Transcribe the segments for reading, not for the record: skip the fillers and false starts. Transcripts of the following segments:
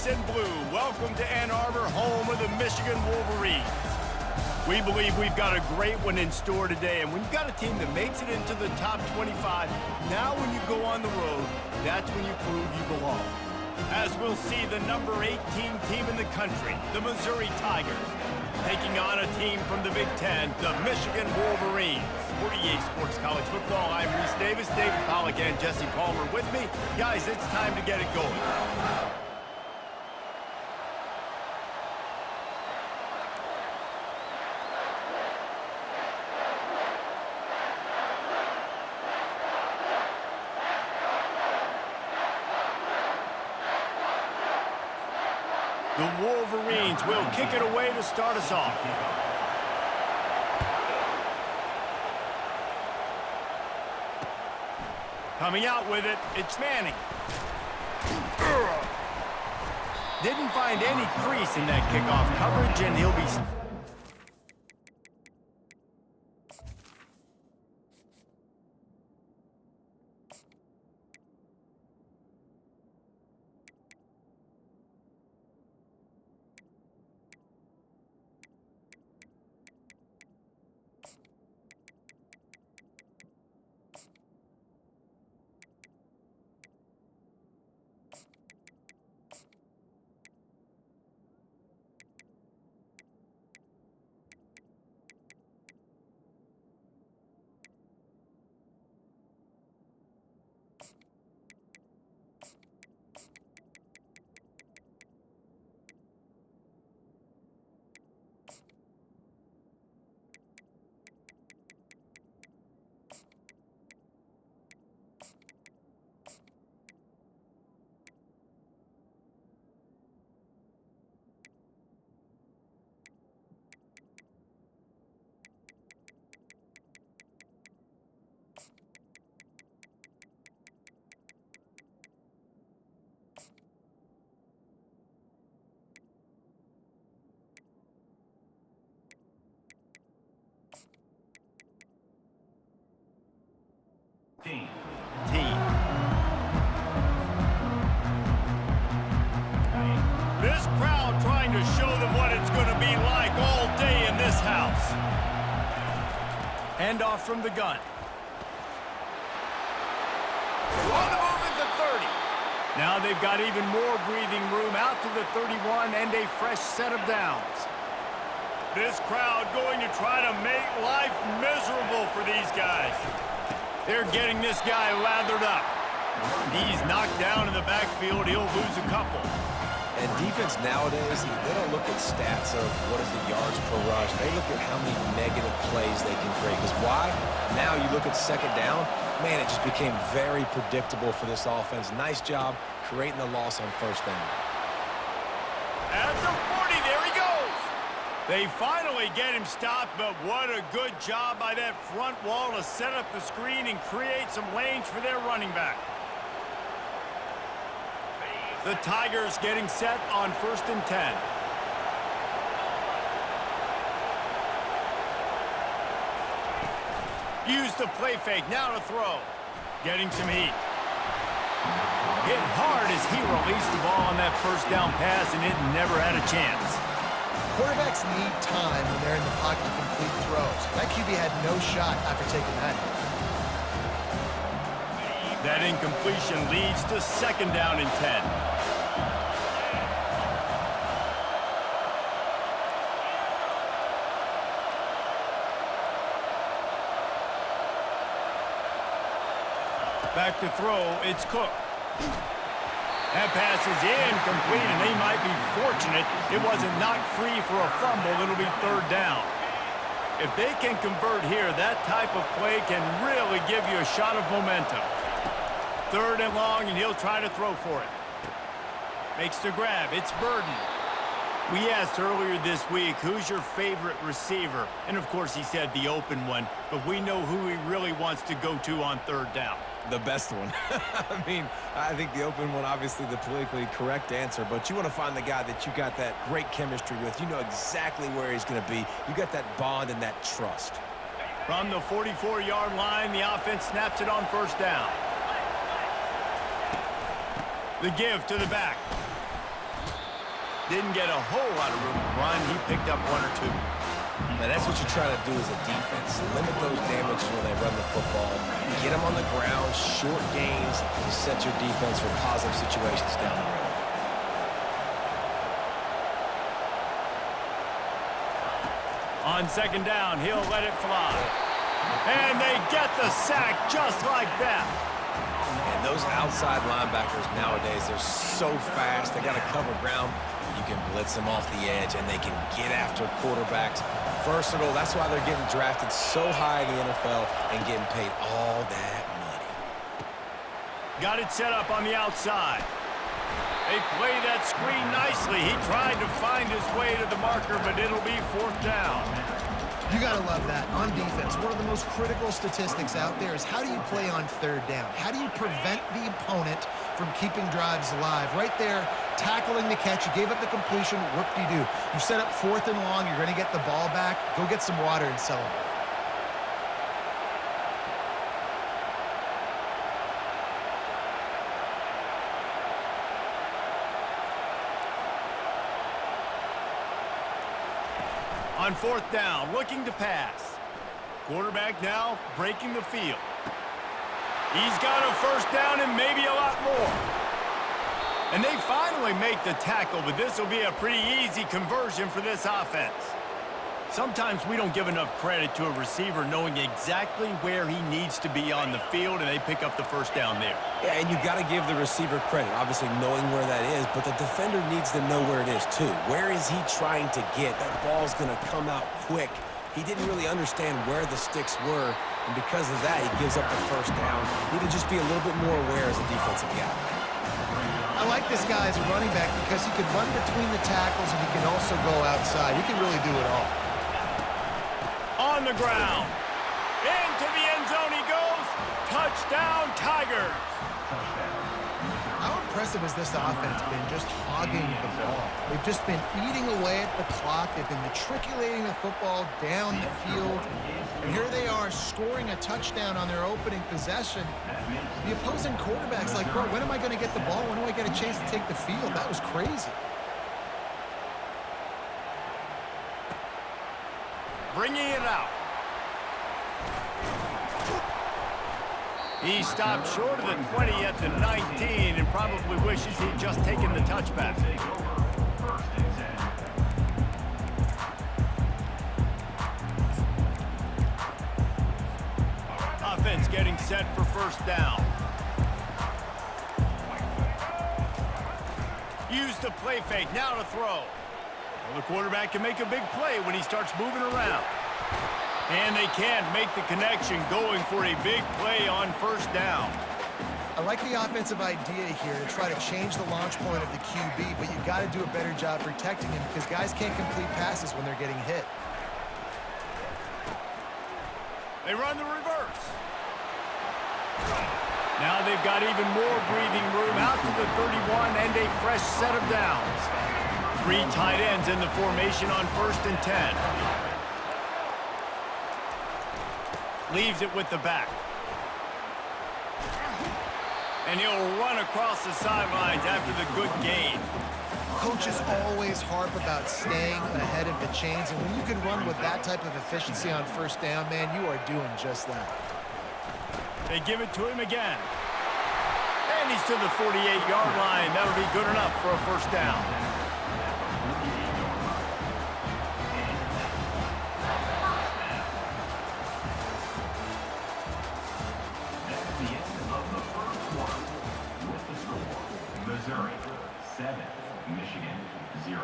boys in blue, welcome to Ann Arbor, home of the Michigan Wolverines. We believe we've got a great one in store today, and when you've got a team that makes it into the top 25, now when you go on the road, that's when you prove you belong. As we'll see the number 18 team in the country, the Missouri Tigers, taking on a team from the Big Ten, the Michigan Wolverines. For EA Sports College Football, I'm Reese Davis, David Pollack, and Jesse Palmer with me. Guys, it's time to get it going. The Wolverines will kick it away to start us off. Coming out with it, it's Manning. Didn't find any crease in that kickoff coverage, and he'll be... Team. This crowd trying to show them what it's going to be like all day in this house. Handoff from the gun. On over the 30. Now they've got even more breathing room out to the 31 and a fresh set of downs. This crowd going to try to make life miserable for these guys. They're getting this guy lathered up. He's knocked down in the backfield. He'll lose a couple. And defense nowadays, they don't look at stats of what is the yards per rush. They look at how many negative plays they can create. Because why? Now you look at second down, man, it just became very predictable for this offense. Nice job creating the loss on first down. At the 40, there he goes. They finally get him stopped, but what a good job by that front wall to set up the screen and create some lanes for their running back. The Tigers getting set on 1st and 10. Use the play fake, now to throw. Getting some heat. Hit hard as he released the ball on that first down pass, and it never had a chance. Quarterbacks need time when they're in the pocket to complete throws. That QB had no shot after taking that hit. That incompletion leads to 2nd down and 10. Back to throw, it's Cook. That pass is incomplete, and they might be fortunate it wasn't knocked free for a fumble. It'll be 3rd down. If they can convert here, that type of play can really give you a shot of momentum. 3rd and long, and he'll try to throw for it. Makes the grab. It's Burden. We asked earlier this week, who's your favorite receiver? And, of course, he said the open one, but we know who he really wants to go to on 3rd down. The best one. I mean, I think the open one, obviously the politically correct answer, but you want to find the guy that you got that great chemistry with. You know exactly where he's going to be. You got that bond and that trust. From the 44-yard line, the offense snaps it on 1st down. The give to the back. Didn't get a whole lot of room to run. He picked up one or two. Now, that's what you're trying to do as a defense. Limit those damages when they run the football. Get them on the ground, short gains to set your defense for positive situations down the road. On second down, he'll let it fly. And they get the sack just like that. And those outside linebackers nowadays, they're so fast. They got to cover ground. You can blitz them off the edge, and they can get after quarterbacks. Versatile. That's why they're getting drafted so high in the NFL and getting paid all that money. Got it set up on the outside. They play that screen nicely. He tried to find his way to the marker, but it'll be fourth down. You got to love that. On defense, one of the most critical statistics out there is how do you play on third down? How do you prevent the opponent from keeping drives alive? Right there, tackling the catch. You gave up the completion. Whoop-de-doo. You set up fourth and long. You're going to get the ball back. Go get some water and celebrate. On fourth down, looking to pass. Quarterback now breaking the field. He's got a first down and maybe a lot more. And they finally make the tackle, but this will be a pretty easy conversion for this offense. Sometimes we don't give enough credit to a receiver knowing exactly where he needs to be on the field, and they pick up the first down there. Yeah, and you got to give the receiver credit, obviously knowing where that is, but the defender needs to know where it is too. Where is he trying to get? That ball's going to come out quick. He didn't really understand where the sticks were, and because of that, he gives up the first down. Need to just be a little bit more aware as a defensive guy. I like this guy as a running back because he can run between the tackles and he can also go outside. He can really do it all. On the ground. Into the end zone he goes. Touchdown, Tigers. How impressive has this offense been just hogging the ball? They've just been eating away at the clock. They've been matriculating the football down the field. And here they are scoring a touchdown on their opening possession. The opposing quarterback's like, bro, when am I going to get the ball? When do I get a chance to take the field? That was crazy. Bringing it out. He stopped short of the 20 at the 19 and probably wishes he'd just taken the touchback. Offense getting set for first down. Use the play fake, now to throw. Well, the quarterback can make a big play when he starts moving around. And they can't make the connection, going for a big play on first down. I like the offensive idea here to try to change the launch point of the QB, but you've got to do a better job protecting him because guys can't complete passes when they're getting hit. They run the reverse. Now they've got even more breathing room out to the 31 and a fresh set of downs. 3 tight ends in the formation on first and 10. Leaves it with the back. And he'll run across the sidelines after the good gain. Coaches always harp about staying ahead of the chains, and when you can run with that type of efficiency on first down, man, you are doing just that. They give it to him again. And he's to the 48-yard line. That'll be good enough for a first down. Missouri 7, Michigan 0.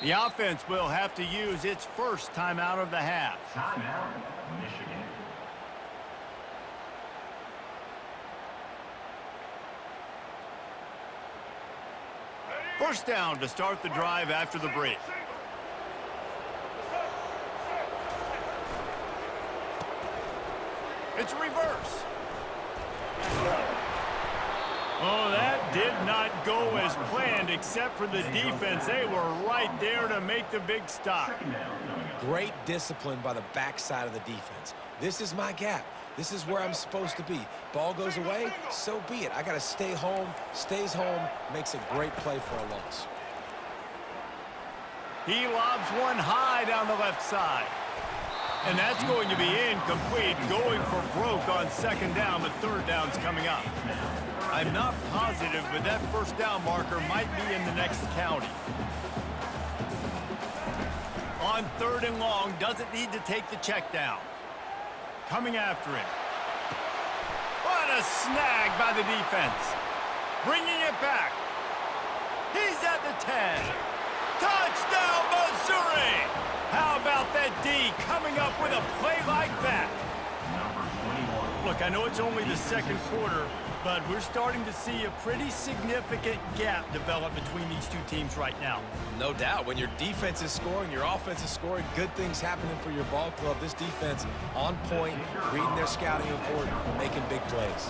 The offense will have to use its first timeout of the half. Timeout, Michigan. First down to start the drive after the break. It's reverse. Oh, that did not go as planned, except for the defense. They were right there to make the big stop. Great discipline by the backside of the defense. This is my gap. This is where I'm supposed to be. Ball goes away, so be it. I got to stay home, stays home, makes a great play for a loss. He lobs one high down the left side. And that's going to be incomplete, going for broke on second down, but third down's coming up. I'm not positive, but that first down marker might be in the next county. On third and long, doesn't need to take the check down. Coming after him. What a snag by the defense. Bringing it back. He's at the 10. Touchdown, Missouri! How about that D coming up with a play like that? Look, I know it's only the second quarter, but we're starting to see a pretty significant gap develop between these two teams right now. No doubt. When your defense is scoring, your offense is scoring, good things happening for your ball club. This defense on point, reading their scouting report, making big plays.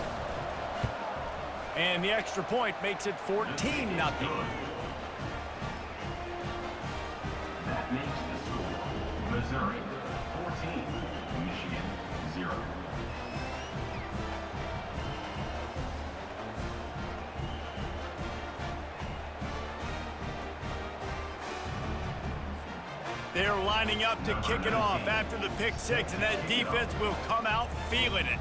And the extra point makes it 14-0. That makes the score Missouri 14, Michigan 0. They're lining up to kick it off after the pick six, and that defense will come out feeling it.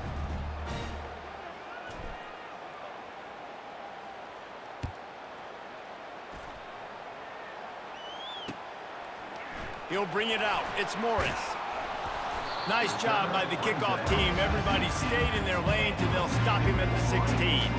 He'll bring it out. It's Morris. Nice job by the kickoff team. Everybody stayed in their lanes, and they'll stop him at the 16.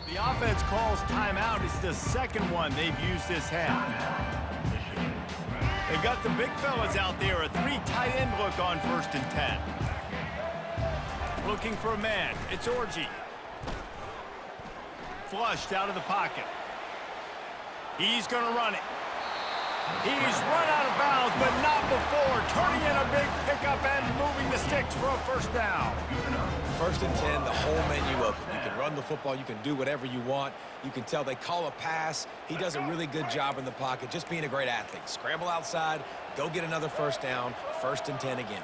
The offense calls timeout. It's the second one they've used this half. They've got the big fellas out there. A three tight end look on 1st and 10. Looking for a man. It's Orji. Flushed out of the pocket. He's going to run it. He's run out of bounds, but not before. Turning in a big pickup and moving the sticks for a first down. 1st and 10, the whole menu open. You can run the football. You can do whatever you want. You can tell they call a pass. He does a really good job in the pocket, just being a great athlete. Scramble outside, go get another first down, 1st and 10 again.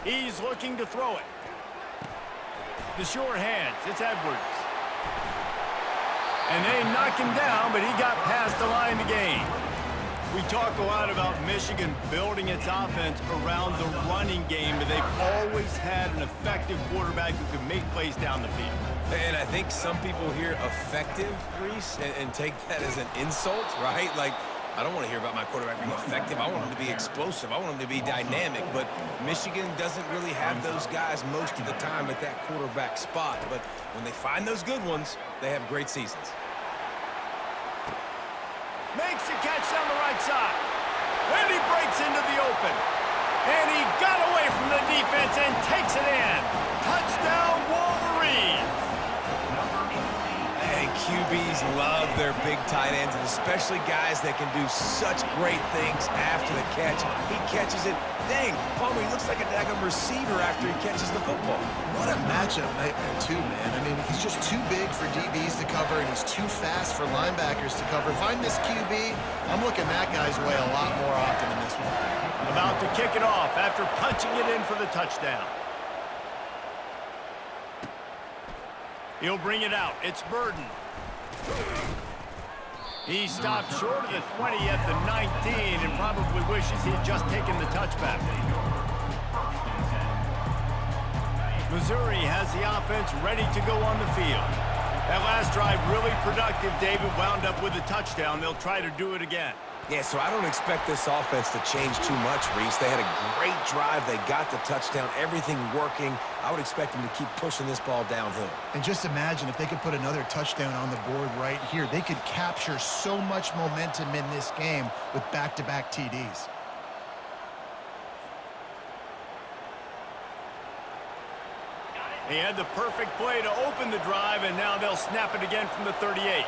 He's looking to throw it. The sure hands. It's Edwards. And they knock him down, but he got past the line to gain. We talk a lot about Michigan building its offense around the running game, but they've always had an effective quarterback who can make plays down the field. And I think some people hear effective, Reese, and take that as an insult, right? Like, I don't want to hear about my quarterback being effective. I want him to be explosive. I want him to be dynamic. But Michigan doesn't really have those guys most of the time at that quarterback spot. But when they find those good ones, they have great seasons. Makes the catch down the right side. And he breaks into the open. And he got away from the defense and takes it in. Touchdown, Wolverines. And QBs love their big tight ends, and especially guys that can do such great things after the catch. He catches it. Dang, Palmer, he looks like a daggum receiver after he catches the football. What a matchup nightmare, too, man. I mean, he's just too big for DBs to cover, and he's too fast for linebackers to cover. If I'm this QB, I'm looking that guy's way a lot more often than this one. About to kick it off after punching it in for the touchdown. He'll bring it out. It's Burden. He stopped short of the 20 at the 19 and probably wishes he'd just taken the touchback. Missouri has the offense ready to go on the field. That last drive really productive. David wound up with a touchdown. They'll try to do it again. Yeah, so I don't expect this offense to change too much, Reese. They had a great drive. They got the touchdown, everything working. I would expect them to keep pushing this ball downhill. And just imagine if they could put another touchdown on the board right here. They could capture so much momentum in this game with back-to-back TDs. They had the perfect play to open the drive, and now they'll snap it again from the 38.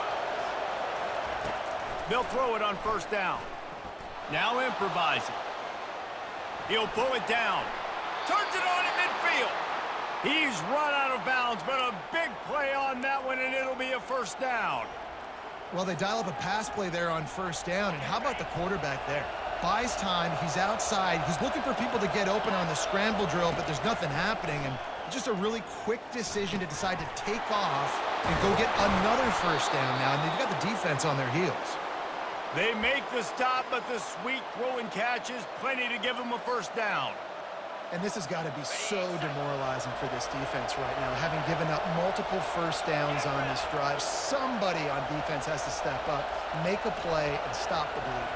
They'll throw it on first down. Now improvising. He'll pull it down. Turns it on in midfield. He's run out of bounds, but a big play on that one, and it'll be a first down. Well, they dial up a pass play there on first down, and how about the quarterback there? Buys time, he's outside, he's looking for people to get open on the scramble drill, but there's nothing happening, and just a really quick decision to decide to take off and go get another first down now, and they've got the defense on their heels. They make the stop, but the sweet throw and catch is plenty to give them a first down. And this has got to be so demoralizing for this defense right now, having given up multiple first downs on this drive. Somebody on defense has to step up, make a play, and stop the bleed.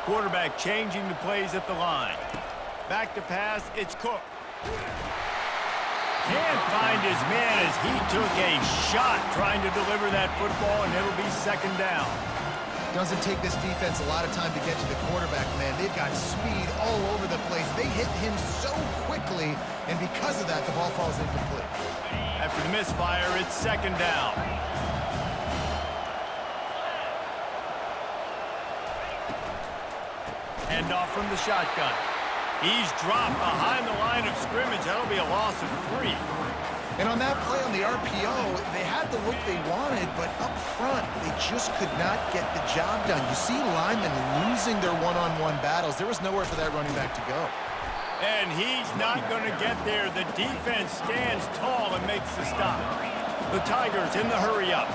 Quarterback changing the plays at the line. Back to pass, it's Cook. Can't find his man as he took a shot trying to deliver that football, and it'll be second down. Doesn't take this defense a lot of time to get to the quarterback, man. They've got speed all over the place. They hit him so quickly, and because of that, the ball falls incomplete. After the misfire, it's second down. Handoff from the shotgun. He's dropped behind the line of scrimmage. That'll be a loss of 3. And on that play on the RPO, they had the look they wanted, but up front, they just could not get the job done. You see linemen losing their one-on-one battles. There was nowhere for that running back to go. And he's not going to get there. The defense stands tall and makes the stop. The Tigers in the hurry-up.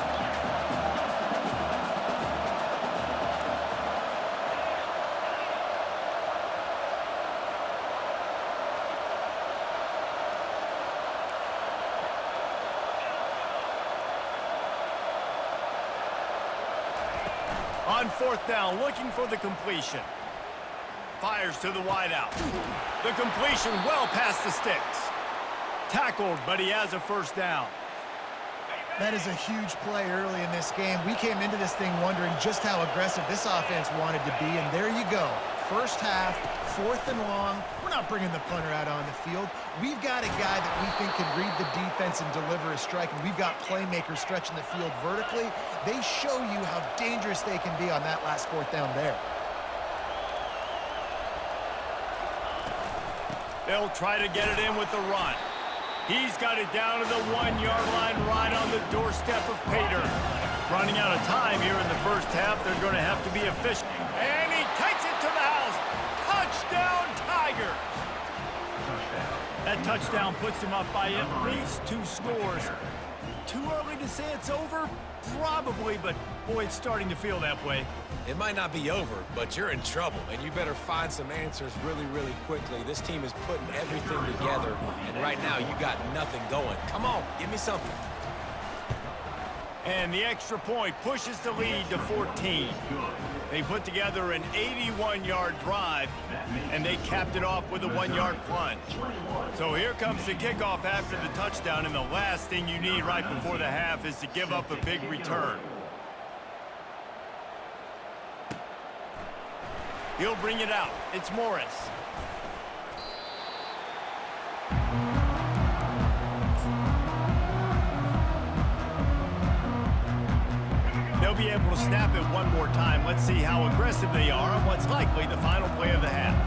On fourth down, looking for the completion. Fires to the wideout. The completion well past the sticks. Tackled, but he has a first down. That is a huge play early in this game. We came into this thing wondering just how aggressive this offense wanted to be, and there you go. First half, 4th and long. We're not bringing the punter out on the field. We've got a guy that we think can read the defense and deliver a strike, and we've got playmakers stretching the field vertically. They show you how dangerous they can be on that last 4th down there. They'll try to get it in with the run. He's got it down to the 1-yard line right on the doorstep of Pater. Running out of time here in the first half. They're going to have to be efficient. And he takes it to the house. Touchdown, Tigers! That touchdown puts them up by at least 2 scores. Too early to say it's over? Probably, but boy, it's starting to feel that way. It might not be over, but you're in trouble, and you better find some answers really, really quickly. This team is putting everything together, and right now you got nothing going. Come on, give me something. And the extra point pushes the lead to 14. They put together an 81-yard drive, and they capped it off with a 1-yard plunge. So here comes the kickoff after the touchdown, and the last thing you need right before the half is to give up a big return. He'll bring it out. It's Morris. They'll be able to snap it one more time. Let's see how aggressive they are on what's likely the final play of the half.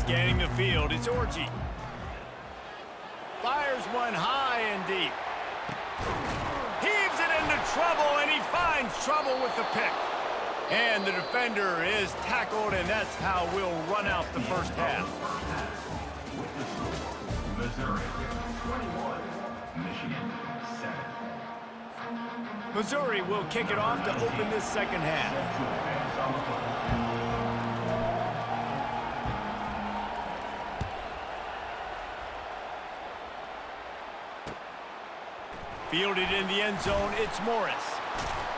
Scanning the field, it's Orji. Fires one high and deep. Heaves it into trouble, and he finds trouble with the pick. And the defender is tackled, and that's how we'll run out the first half. Missouri 21, Michigan 7. Missouri will kick it off to open this second half. Fielded in the end zone, it's Morris.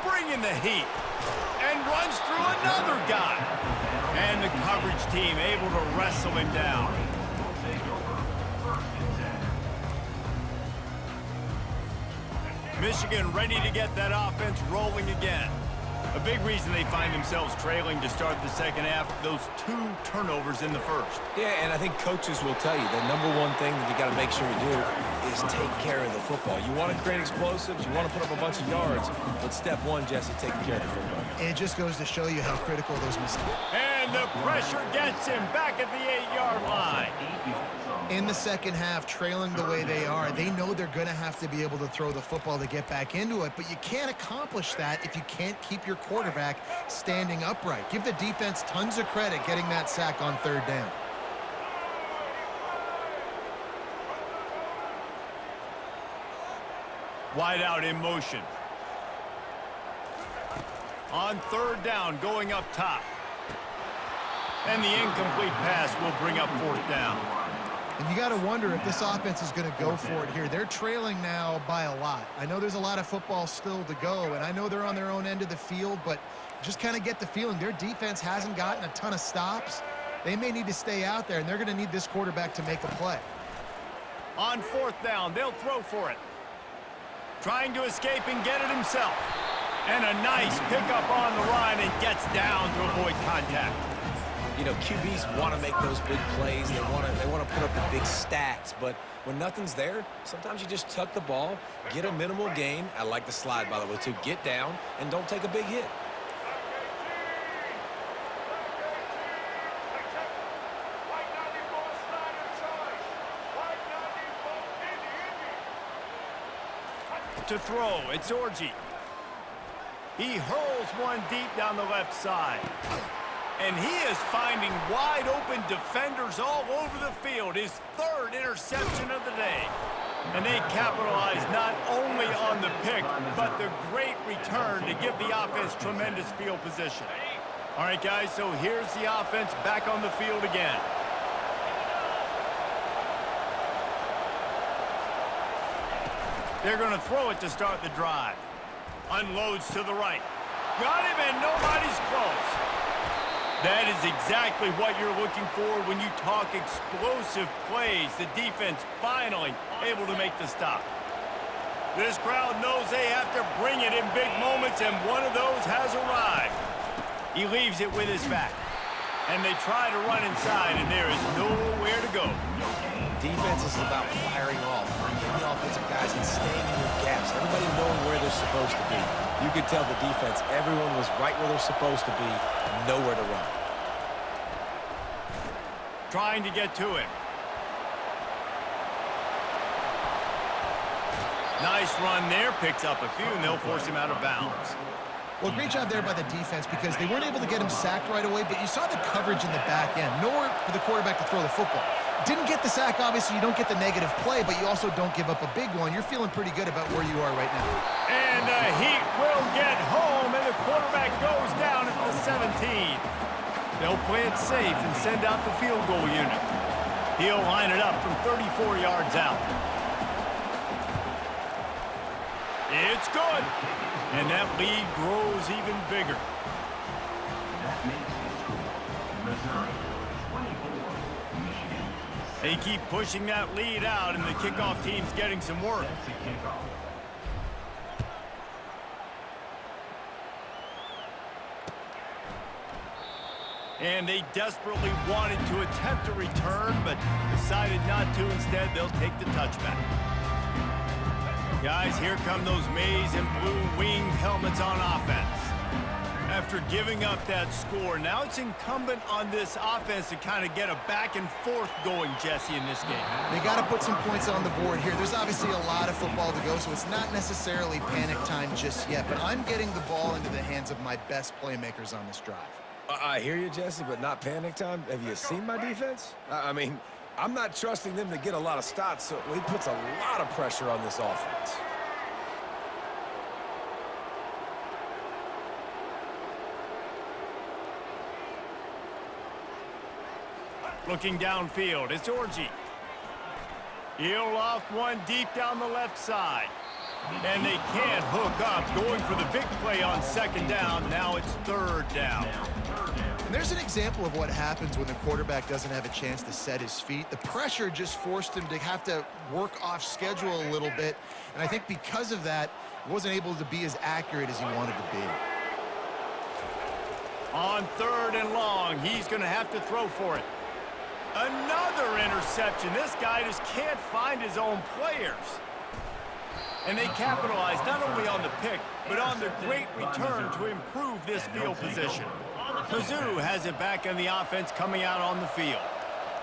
Bringing the heat. And runs through another guy. And the coverage team able to wrestle him down. Michigan ready to get that offense rolling again. A big reason they find themselves trailing to start the second half, those 2 turnovers in the first. Yeah, and I think coaches will tell you the number one thing that you got to make sure you do is take care of the football. You want to create explosives, you want to put up a bunch of yards, but step one, Jesse, taking care of the football. It just goes to show you how critical those mistakes. And the pressure gets him back at the 8-yard line. In the second half, trailing the way they are, they know they're going to have to be able to throw the football to get back into it, but you can't accomplish that if you can't keep your quarterback standing upright. Give the defense tons of credit getting that sack on 3rd down. Wide out in motion. On 3rd down, going up top. And the incomplete pass will bring up 4th down. And you got to wonder if this offense is going to go for it here. They're trailing now by a lot. I know there's a lot of football still to go, and I know they're on their own end of the field, but just kind of get the feeling their defense hasn't gotten a ton of stops. They may need to stay out there, and they're going to need this quarterback to make a play. On 4th down, they'll throw for it. Trying to escape and get it himself. And a nice pickup on the line and gets down to avoid contact. You know, QBs want to make those big plays. They want to put up the big stats. But when nothing's there, sometimes you just tuck the ball, get a minimal gain. I like the slide, by the way, too. Get down and don't take a big hit. To throw, it's Orji. He hurls one deep down the left side. And he is finding wide open defenders all over the field. His 3rd interception of the day. And they capitalize not only on the pick, but the great return to give the offense tremendous field position. All right, guys, so here's the offense back on the field again. They're going to throw it to start the drive. Unloads to the right. Got him, and nobody's close. That is exactly what you're looking for when you talk explosive plays. The defense finally able to make the stop. This crowd knows they have to bring it in big moments, and one of those has arrived. He leaves it with his back. And they try to run inside, and there is nowhere to go. Defense is about firing off, getting the offensive guys and staying in your gaps. Everybody knowing where they're supposed to be. You could tell the defense, everyone was right where they're supposed to be, nowhere to run. Trying to get to him. Nice run there, picks up a few, and they'll force him out of bounds. Well, great job there by the defense because they weren't able to get him sacked right away, but you saw the coverage in the back end. Nowhere for the quarterback to throw the football. Didn't get the sack, obviously. You don't get the negative play, but you also don't give up a big one. You're feeling pretty good about where you are right now. And the Heat will get home, and the quarterback goes down at the 17. They'll play it safe and send out the field goal unit. He'll line it up from 34 yards out. It's good. And that lead grows even bigger. That makes the score Missouri 24, Michigan 6. They keep pushing that lead out, and the kickoff team's getting some work. That's a kickoff. And they desperately wanted to attempt a return, but decided not to. Instead, they'll take the touchback. Guys, here come those maize and blue winged helmets on offense. After giving up that score, now it's incumbent on this offense to kind of get a back and forth going, Jesse, in this game. They got to put some points on the board here. There's obviously a lot of football to go, so it's not necessarily panic time just yet, but I'm getting the ball into the hands of my best playmakers on this drive. I hear you, Jesse, but not panic time. Have you seen my defense? I mean, I'm not trusting them to get a lot of stops, so he puts a lot of pressure on this offense. Looking downfield, it's Orji. He'll loft one deep down the left side. And they can't hook up, going for the big play on 2nd down. Now it's 3rd down. And there's an example of what happens when the quarterback doesn't have a chance to set his feet. The pressure just forced him to have to work off schedule a little bit. And I think because of that, he wasn't able to be as accurate as he wanted to be. On 3rd and long, he's going to have to throw for it. Another interception. This guy just can't find his own players. And they capitalize not only on the pick, but on the great return to improve this field position. Mizzou has it back in the offense coming out on the field.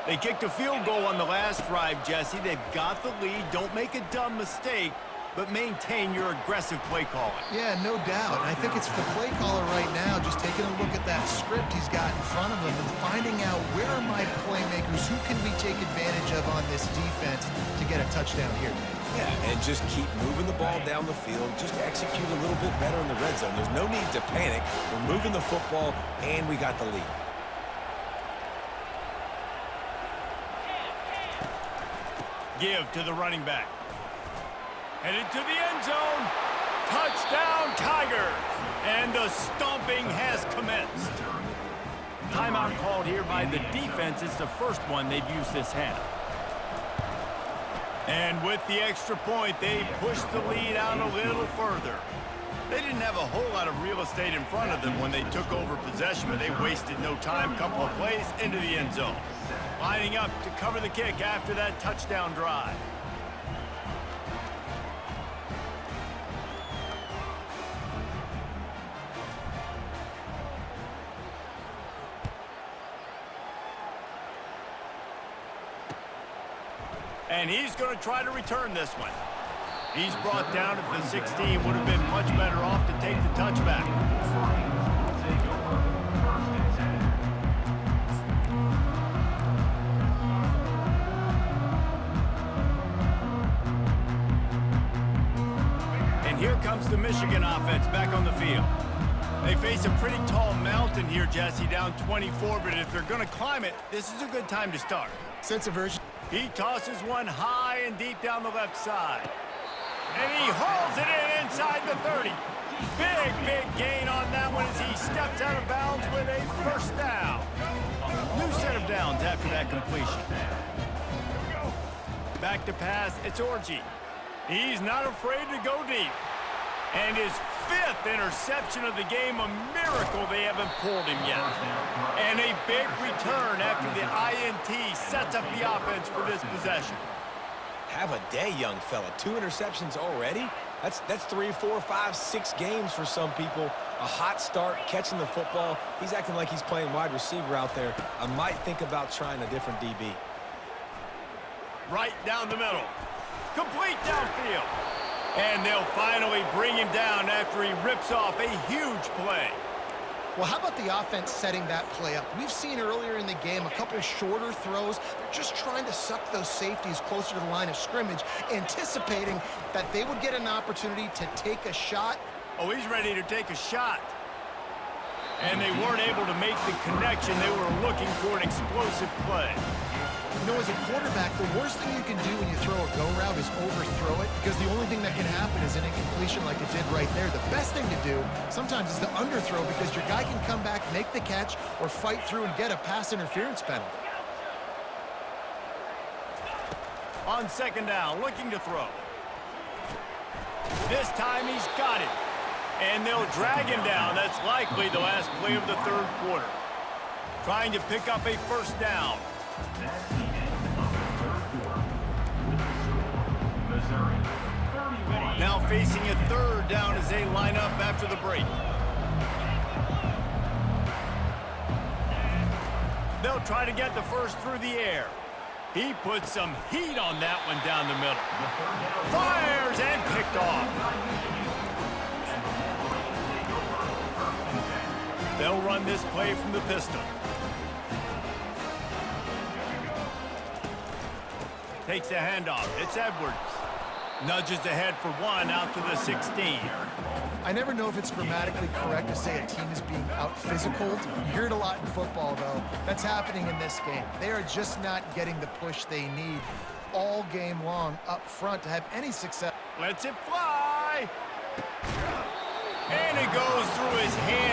They kicked a field goal on the last drive, Jesse. They've got the lead. Don't make a dumb mistake, but maintain your aggressive play calling. Yeah, no doubt. I think it's the play caller right now just taking a look at that script he's got in front of him and finding out where are my playmakers, who can we take advantage of on this defense to get a touchdown here. Yeah, and just keep moving the ball down the field. Just execute a little bit better in the red zone. There's no need to panic. We're moving the football, and we got the lead. Give to the running back. Headed to the end zone. Touchdown, Tigers. And the stomping has commenced. Timeout called here by the defense. It's the first one they've used this half. And with the extra point, they pushed the lead out a little further. They didn't have a whole lot of real estate in front of them when they took over possession, but they wasted no time. Couple of plays into the end zone. Lining up to cover the kick after that touchdown drive. And he's going to try to return this one. He's brought down at the 16. Would have been much better off to take the touchback. And here comes the Michigan offense back on the field. They face a pretty tall mountain here, Jesse, down 24, but if they're going to climb it, this is a good time to start. Sense of urgency. He tosses one high and deep down the left side. And he hauls it in inside the 30. Big gain on that one as he steps out of bounds with a first down. New set of downs after that completion. Back to pass, it's Orji. He's not afraid to go deep. And his 5th interception of the game, a miracle they haven't pulled him yet. And a big return after the INT sets up the offense for this possession. Have a day, young fella. 2 interceptions already? That's 3, 4, 5, 6 games for some people. A hot start, catching the football. He's acting like he's playing wide receiver out there. I might think about trying a different DB. Right down the middle. Complete downfield. And they'll finally bring him down after he rips off a huge play. Well, how about the offense setting that play up? We've seen earlier in the game a couple shorter throws. They're just trying to suck those safeties closer to the line of scrimmage, anticipating that they would get an opportunity to take a shot. Oh, he's ready to take a shot. And they weren't able to make the connection. They were looking for an explosive play. You know, as a quarterback, the worst thing you can do when you throw a go route is overthrow it, because the only thing that can happen is an incompletion like it did right there. The best thing to do sometimes is to underthrow, because your guy can come back, make the catch, or fight through and get a pass interference penalty. On 2nd down, looking to throw. This time he's got it. And they'll drag him down. That's likely the last play of the 3rd quarter. Trying to pick up a first down. That's the end of the 3rd quarter. Missouri, 31. Now facing a 3rd down as they line up after the break. They'll try to get the first through the air. He puts some heat on that one down the middle. Fires and picked off. They'll run this play from the pistol. Takes the handoff. It's Edwards. Nudges ahead for 1 out to the 16. I never know if it's grammatically correct to say a team is being out-physicaled. You hear it a lot in football, though. That's happening in this game. They are just not getting the push they need all game long up front to have any success. Lets it fly. And it goes through his hand.